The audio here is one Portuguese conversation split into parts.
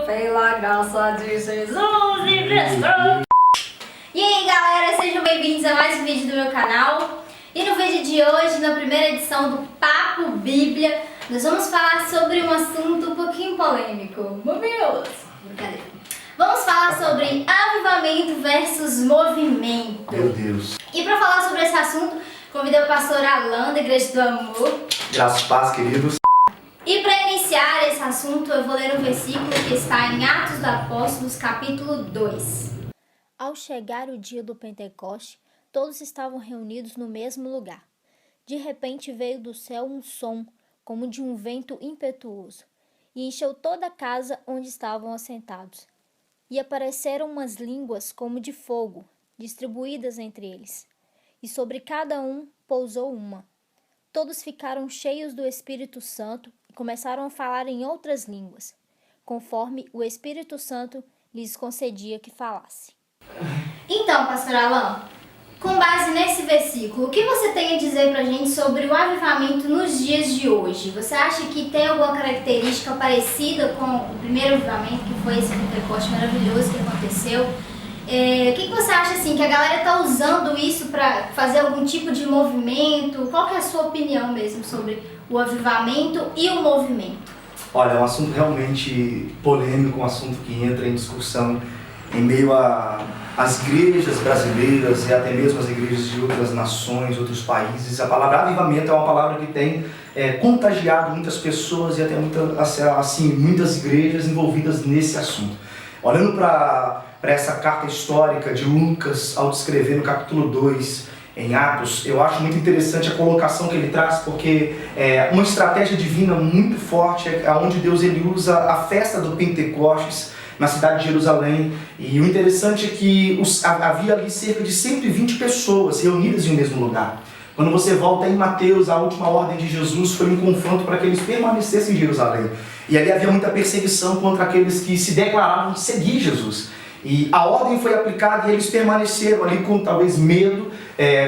pela graça de Jesus e Cristo. E aí galera, sejam bem-vindos a mais um vídeo do meu canal. E no vídeo de hoje, na primeira edição do Papo Bíblia, nós vamos falar sobre um assunto um pouquinho polêmico. Meu Deus! Brincadeira. Vamos falar sobre avivamento versus movimento. Meu Deus. E para falar sobre esse assunto, convidei o pastor Alan, da Igreja do Amor. Graças e paz, queridos. E para iniciar esse assunto, eu vou ler um versículo que está em Atos dos Apóstolos, capítulo 2. Ao chegar o dia do Pentecoste, todos estavam reunidos no mesmo lugar. De repente veio do céu um som, como de um vento impetuoso, e encheu toda a casa onde estavam assentados. E apareceram umas línguas como de fogo, distribuídas entre eles, e sobre cada um pousou uma. Todos ficaram cheios do Espírito Santo e começaram a falar em outras línguas, conforme o Espírito Santo lhes concedia que falasse. Então, pastor Alan, com base nesse versículo, o que você tem a dizer pra gente sobre o avivamento nos dias de hoje? Você acha que tem alguma característica parecida com o primeiro avivamento, que foi esse Pentecoste maravilhoso que aconteceu? O que você acha assim, que a galera tá usando isso para fazer algum tipo de movimento? Qual que é a sua opinião mesmo sobre o avivamento e o movimento? Olha, é um assunto realmente polêmico, um assunto que entra em discussão em meio às igrejas brasileiras e até mesmo as igrejas de outras nações, outros países. A palavra avivamento é uma palavra que tem contagiado muitas pessoas e até muitas igrejas envolvidas nesse assunto. Olhando para essa carta histórica de Lucas, ao descrever no capítulo 2, em Atos, eu acho muito interessante a colocação que ele traz, porque é uma estratégia divina muito forte, onde Deus ele usa a festa do Pentecostes na cidade de Jerusalém. E o interessante é que havia ali cerca de 120 pessoas reunidas em um mesmo lugar. Quando você volta em Mateus, a última ordem de Jesus foi um confronto para que eles permanecessem em Jerusalém. E ali havia muita perseguição contra aqueles que se declaravam seguir Jesus. E a ordem foi aplicada e eles permaneceram ali com talvez medo,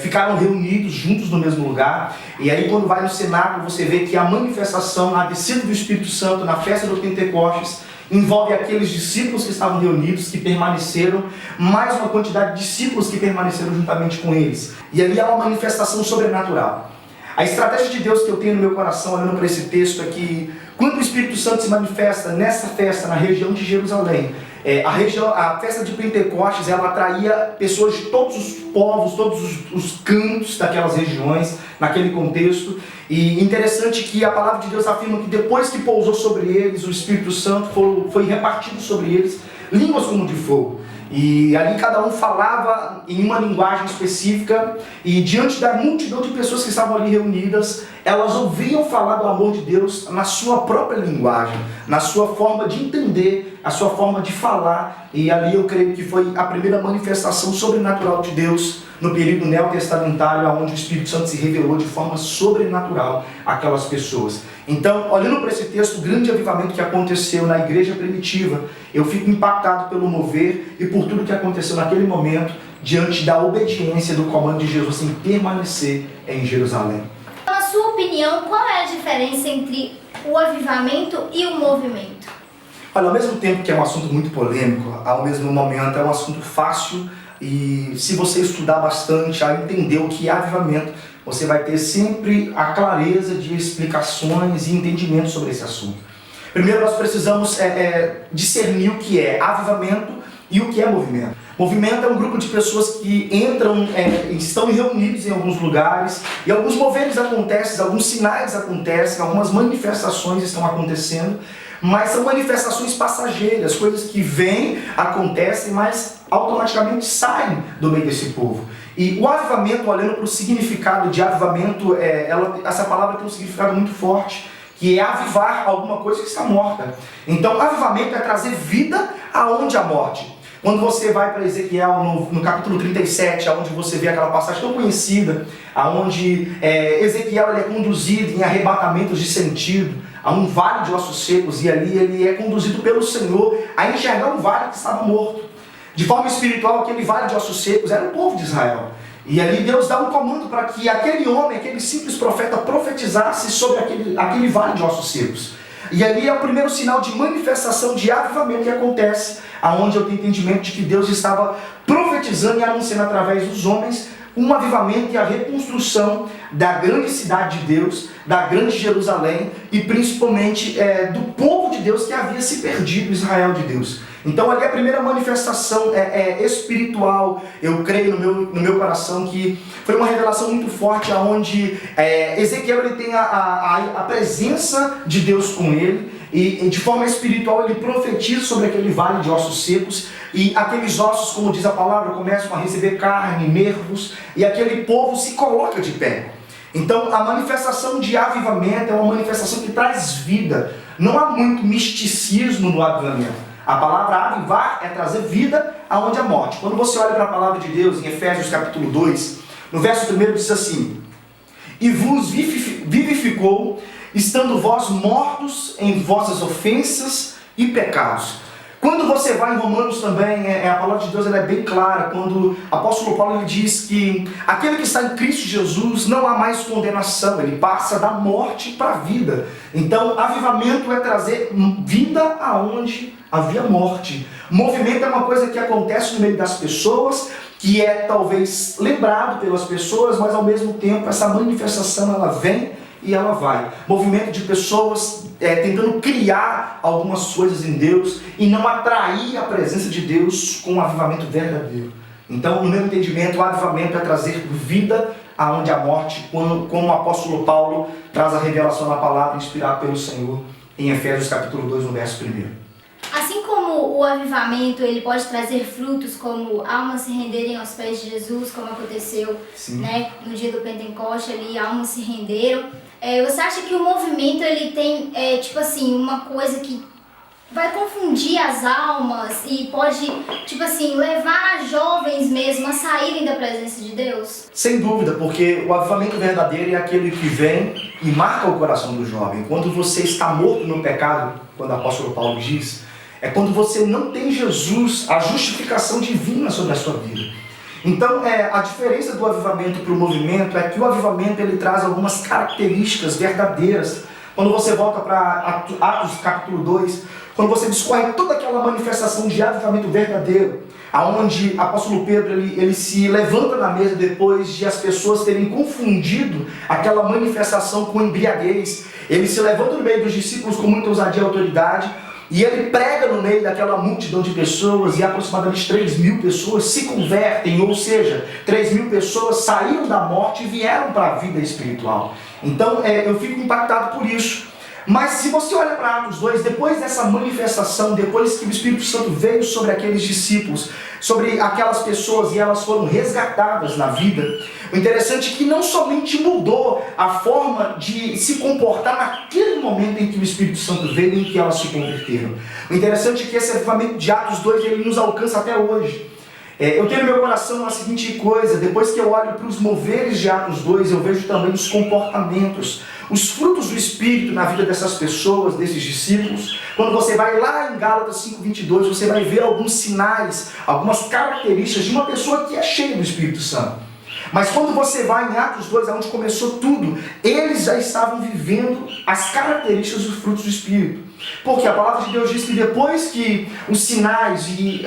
ficaram reunidos juntos no mesmo lugar. E aí quando vai no cenáculo você vê que a manifestação, a descida do Espírito Santo na festa do Pentecostes envolve aqueles discípulos que estavam reunidos, que permaneceram, mais uma quantidade de discípulos que permaneceram juntamente com eles. E ali há uma manifestação sobrenatural. A estratégia de Deus que eu tenho no meu coração, olhando para esse texto, é que quando o Espírito Santo se manifesta nessa festa, na região de Jerusalém, a festa de Pentecostes, ela atraía pessoas de todos os povos, todos os cantos daquelas regiões, naquele contexto. E interessante que a palavra de Deus afirma que depois que pousou sobre eles, o Espírito Santo foi repartido sobre eles, línguas como de fogo. E ali cada um falava em uma linguagem específica, e diante da multidão de pessoas que estavam ali reunidas, elas ouviam falar do amor de Deus na sua própria linguagem, na sua forma de entender, a sua forma de falar. E ali eu creio que foi a primeira manifestação sobrenatural de Deus no período neotestamentário, onde o Espírito Santo se revelou de forma sobrenatural àquelas pessoas. Então, olhando para esse texto, o grande avivamento que aconteceu na igreja primitiva, eu fico impactado pelo mover e por tudo que aconteceu naquele momento, diante da obediência do comando de Jesus em permanecer em Jerusalém. Na sua opinião, qual é a diferença entre o avivamento e o movimento? Olha, ao mesmo tempo que é um assunto muito polêmico, ao mesmo momento é um assunto fácil, e se você estudar bastante, a entender o que é avivamento, você vai ter sempre a clareza de explicações e entendimento sobre esse assunto. Primeiro nós precisamos discernir o que é avivamento e o que é movimento. Movimento é um grupo de pessoas que entram, estão reunidos em alguns lugares, e alguns moveres acontecem, alguns sinais acontecem, algumas manifestações estão acontecendo, mas são manifestações passageiras, coisas que vêm, acontecem, mas automaticamente saem do meio desse povo. E o avivamento, olhando para o significado de avivamento, essa palavra tem um significado muito forte, que é avivar alguma coisa que está morta. Então, avivamento é trazer vida aonde há morte. Quando você vai para Ezequiel, no capítulo 37, onde você vê aquela passagem tão conhecida, onde Ezequiel é conduzido em arrebatamentos de sentido, a um vale de ossos secos, e ali ele é conduzido pelo Senhor a enxergar um vale que estava morto. De forma espiritual, aquele vale de ossos secos era o povo de Israel. E ali Deus dá um comando para que aquele homem, aquele simples profeta, profetizasse sobre aquele vale de ossos secos. E ali é o primeiro sinal de manifestação de avivamento que acontece, aonde eu tenho entendimento de que Deus estava profetizando e anunciando através dos homens um avivamento e a reconstrução da grande cidade de Deus, da grande Jerusalém e principalmente do povo de Deus que havia se perdido, Israel de Deus. Então ali a primeira manifestação espiritual, eu creio no meu coração que foi uma revelação muito forte, onde Ezequiel ele tem a presença de Deus com ele, e de forma espiritual ele profetiza sobre aquele vale de ossos secos, e aqueles ossos, como diz a palavra, começam a receber carne, nervos, e aquele povo se coloca de pé. Então a manifestação de avivamento é uma manifestação que traz vida. Não há muito misticismo no avivamento. A palavra avivar é trazer vida aonde há morte. Quando você olha para a palavra de Deus em Efésios capítulo 2, no verso 1 diz assim: e vos vivificou, estando vós mortos em vossas ofensas e pecados. Quando você vai em Romanos também, a palavra de Deus ela é bem clara, quando o apóstolo Paulo ele diz que aquele que está em Cristo Jesus não há mais condenação, ele passa da morte para a vida. Então, avivamento é trazer vida aonde havia morte. Movimento é uma coisa que acontece no meio das pessoas, que é talvez lembrado pelas pessoas, mas ao mesmo tempo essa manifestação ela vem e ela vai. Movimento de pessoas tentando criar algumas coisas em Deus e não atrair a presença de Deus com um avivamento verdadeiro. Então, no meu entendimento, o avivamento é trazer vida aonde há morte, como o apóstolo Paulo traz a revelação da palavra inspirada pelo Senhor em Efésios capítulo 2, no verso 1. Assim como o avivamento ele pode trazer frutos, como almas se renderem aos pés de Jesus, como aconteceu no dia do Pentecoste, ali almas se renderam. Você acha que o movimento ele tem tipo assim, uma coisa que vai confundir as almas e pode tipo assim, levar as jovens mesmo a saírem da presença de Deus? Sem dúvida, porque o avivamento verdadeiro é aquele que vem e marca o coração do jovem. Quando você está morto no pecado, quando o apóstolo Paulo diz, é quando você não tem Jesus, a justificação divina sobre a sua vida. Então, a diferença do avivamento para o movimento é que o avivamento ele traz algumas características verdadeiras. Quando você volta para Atos capítulo 2, quando você discorre toda aquela manifestação de avivamento verdadeiro, aonde o apóstolo Pedro ele se levanta na mesa depois de as pessoas terem confundido aquela manifestação com embriaguez. Ele se levanta no meio dos discípulos com muita ousadia e autoridade, e ele prega no meio daquela multidão de pessoas, e aproximadamente 3.000 pessoas se convertem, ou seja, 3.000 pessoas saíram da morte e vieram para a vida espiritual. Então eu fico impactado por isso. Mas se você olha para Atos 2, depois dessa manifestação, depois que o Espírito Santo veio sobre aqueles discípulos, sobre aquelas pessoas e elas foram resgatadas na vida, o interessante é que não somente mudou a forma de se comportar naquele momento em que o Espírito Santo veio e em que elas se converteram. O interessante é que esse avivamento de Atos 2 ele nos alcança até hoje. Eu tenho no meu coração a seguinte coisa: depois que eu olho para os moveres de Atos 2, eu vejo também os comportamentos, os frutos do Espírito na vida dessas pessoas, desses discípulos. Quando você vai lá em Gálatas 5:22, você vai ver alguns sinais, algumas características de uma pessoa que é cheia do Espírito Santo. Mas quando você vai em Atos 2, onde começou tudo, eles já estavam vivendo as características dos frutos do Espírito. Porque a palavra de Deus diz que depois que os sinais e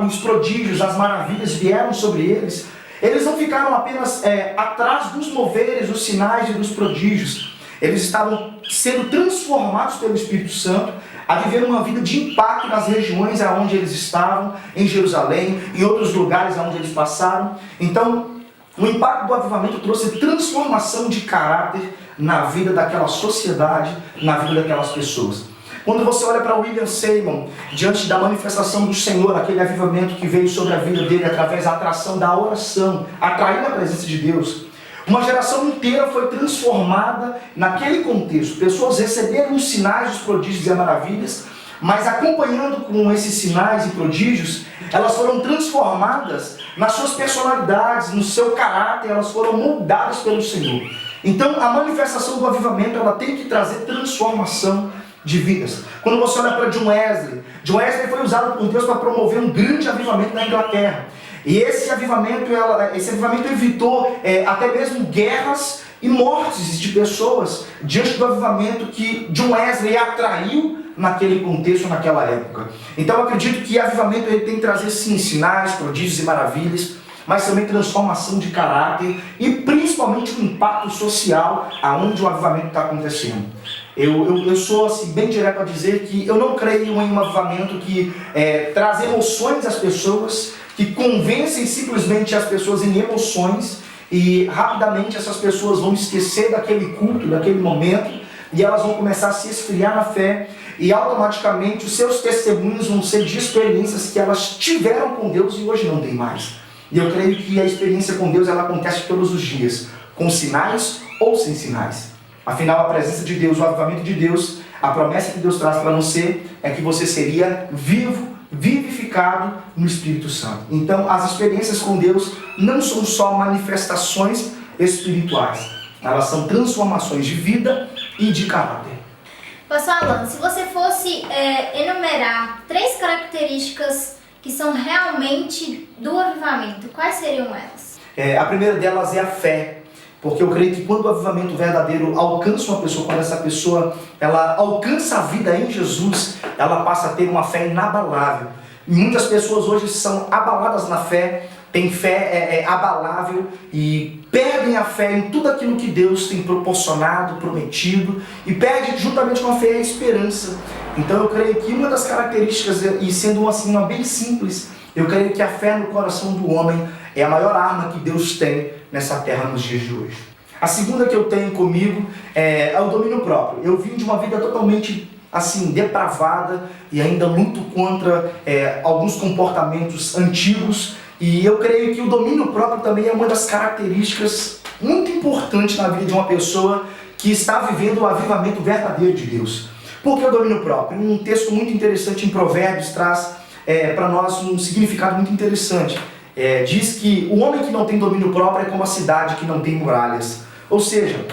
os prodígios, as maravilhas vieram sobre eles, eles não ficaram apenas atrás dos moveres, dos sinais e dos prodígios. Eles estavam sendo transformados pelo Espírito Santo a viver uma vida de impacto nas regiões onde eles estavam, em Jerusalém, em outros lugares onde eles passaram. Então, o impacto do avivamento trouxe transformação de caráter na vida daquela sociedade, na vida daquelas pessoas. Quando você olha para William Seymour, diante da manifestação do Senhor, aquele avivamento que veio sobre a vida dele através da atração da oração, atraindo a presença de Deus, uma geração inteira foi transformada naquele contexto. Pessoas receberam os sinais, os prodígios e as maravilhas, mas acompanhando com esses sinais e prodígios, elas foram transformadas nas suas personalidades, no seu caráter, elas foram moldadas pelo Senhor. Então, a manifestação do avivamento, ela tem que trazer transformação de vidas. Quando você olha para John Wesley foi usado por Deus para promover um grande avivamento na Inglaterra. E esse avivamento evitou até mesmo guerras e mortes de pessoas diante do avivamento que John Wesley atraiu naquele contexto, naquela época. Então eu acredito que avivamento ele tem que trazer sim sinais, prodígios e maravilhas, mas também transformação de caráter e principalmente o impacto social aonde o avivamento está acontecendo. Eu sou assim, bem direto a dizer que eu não creio em um avivamento que traz emoções às pessoas, que convencem simplesmente as pessoas em emoções e rapidamente essas pessoas vão esquecer daquele culto, daquele momento e elas vão começar a se esfriar na fé e automaticamente os seus testemunhos vão ser de experiências que elas tiveram com Deus e hoje não tem mais. E eu creio que a experiência com Deus ela acontece todos os dias, com sinais ou sem sinais. Afinal, a presença de Deus, o avivamento de Deus, a promessa que Deus traz para você é que você seria vivificado no Espírito Santo. Então, as experiências com Deus não são só manifestações espirituais, elas são transformações de vida e de caráter. Pastor Alan, se você fosse enumerar 3 características que são realmente do avivamento, quais seriam elas? A primeira delas é a fé. Porque eu creio que quando o avivamento verdadeiro alcança uma pessoa, quando essa pessoa ela alcança a vida em Jesus, ela passa a ter uma fé inabalável. E muitas pessoas hoje são abaladas na fé, têm fé abalável e perdem a fé em tudo aquilo que Deus tem proporcionado, prometido, e perdem juntamente com a fé a esperança. Então eu creio que uma das características, e sendo assim uma bem simples, eu creio que a fé no coração do homem é a maior arma que Deus tem nessa terra nos dias de hoje. A segunda que eu tenho comigo é o domínio próprio. Eu vim de uma vida totalmente assim, depravada e ainda luto contra alguns comportamentos antigos e eu creio que o domínio próprio também é uma das características muito importantes na vida de uma pessoa que está vivendo o avivamento verdadeiro de Deus. Por que o domínio próprio? Um texto muito interessante em Provérbios traz para nós um significado muito interessante. Diz que o homem que não tem domínio próprio é como a cidade que não tem muralhas. Ou seja,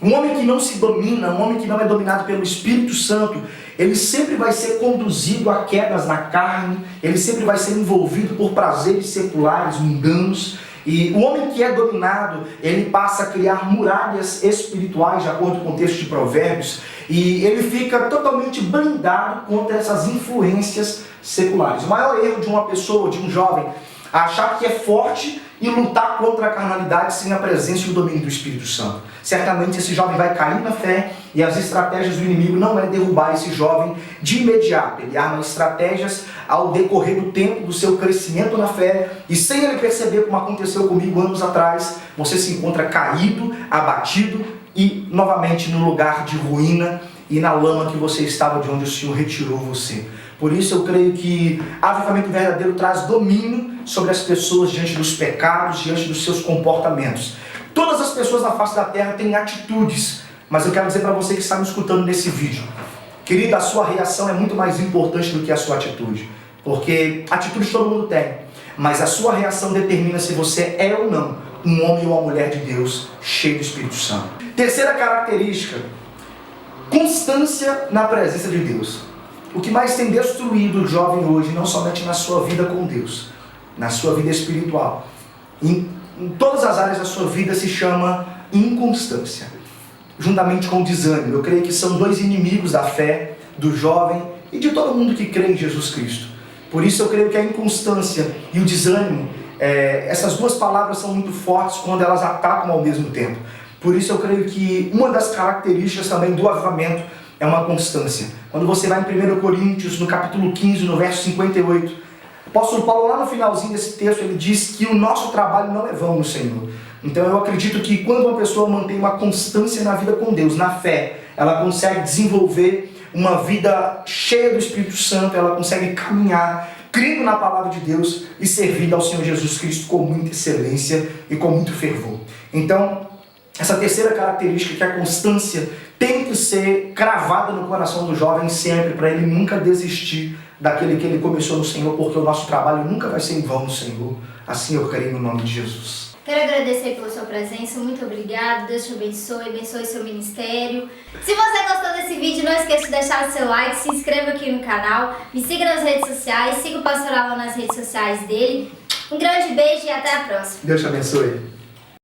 um homem que não se domina, um homem que não é dominado pelo Espírito Santo, ele sempre vai ser conduzido a quedas na carne, ele sempre vai ser envolvido por prazeres seculares, mundanos. E o homem que é dominado, ele passa a criar muralhas espirituais, de acordo com o texto de Provérbios, e ele fica totalmente blindado contra essas influências seculares. O maior erro de uma pessoa, de um jovem, é achar que é forte e lutar contra a carnalidade sem a presença e o domínio do Espírito Santo. Certamente esse jovem vai cair na fé e as estratégias do inimigo não é derrubar esse jovem de imediato. Ele arma estratégias ao decorrer do tempo do seu crescimento na fé e sem ele perceber, como aconteceu comigo anos atrás, você se encontra caído, abatido e novamente no lugar de ruína e na lama que você estava de onde o Senhor retirou você. Por isso eu creio que avivamento verdadeiro traz domínio sobre as pessoas diante dos pecados, diante dos seus comportamentos. Todas as pessoas na face da terra têm atitudes, mas eu quero dizer para você que está me escutando nesse vídeo, querida, a sua reação é muito mais importante do que a sua atitude, porque atitude todo mundo tem, mas a sua reação determina se você é ou não um homem ou uma mulher de Deus cheio do Espírito Santo. Terceira característica, constância na presença de Deus. O que mais tem destruído o jovem hoje, não somente na sua vida com Deus, na sua vida espiritual, em todas as áreas da sua vida, se chama inconstância, juntamente com o desânimo. Eu creio que são dois inimigos da fé, do jovem e de todo mundo que crê em Jesus Cristo. Por isso eu creio que a inconstância e o desânimo, essas duas palavras são muito fortes quando elas atacam ao mesmo tempo. Por isso eu creio que uma das características também do avivamento é uma constância. Quando você vai em 1 Coríntios, no capítulo 15, no verso 58, o apóstolo Paulo, lá no finalzinho desse texto, ele diz que o nosso trabalho não é vão no Senhor. Então eu acredito que quando uma pessoa mantém uma constância na vida com Deus, na fé, ela consegue desenvolver uma vida cheia do Espírito Santo, ela consegue caminhar, crendo na palavra de Deus e servindo ao Senhor Jesus Cristo com muita excelência e com muito fervor. Então, essa terceira característica, que é a constância, tem que ser cravada no coração do jovem sempre, para ele nunca desistir daquele que ele começou no Senhor, porque o nosso trabalho nunca vai ser em vão no Senhor. Assim eu creio no nome de Jesus. Quero agradecer pela sua presença, muito obrigado, Deus te abençoe seu ministério. Se você gostou desse vídeo, não esqueça de deixar o seu like, se inscreva aqui no canal, me siga nas redes sociais, siga o Pastor Alan nas redes sociais dele. Um grande beijo e até a próxima. Deus te abençoe.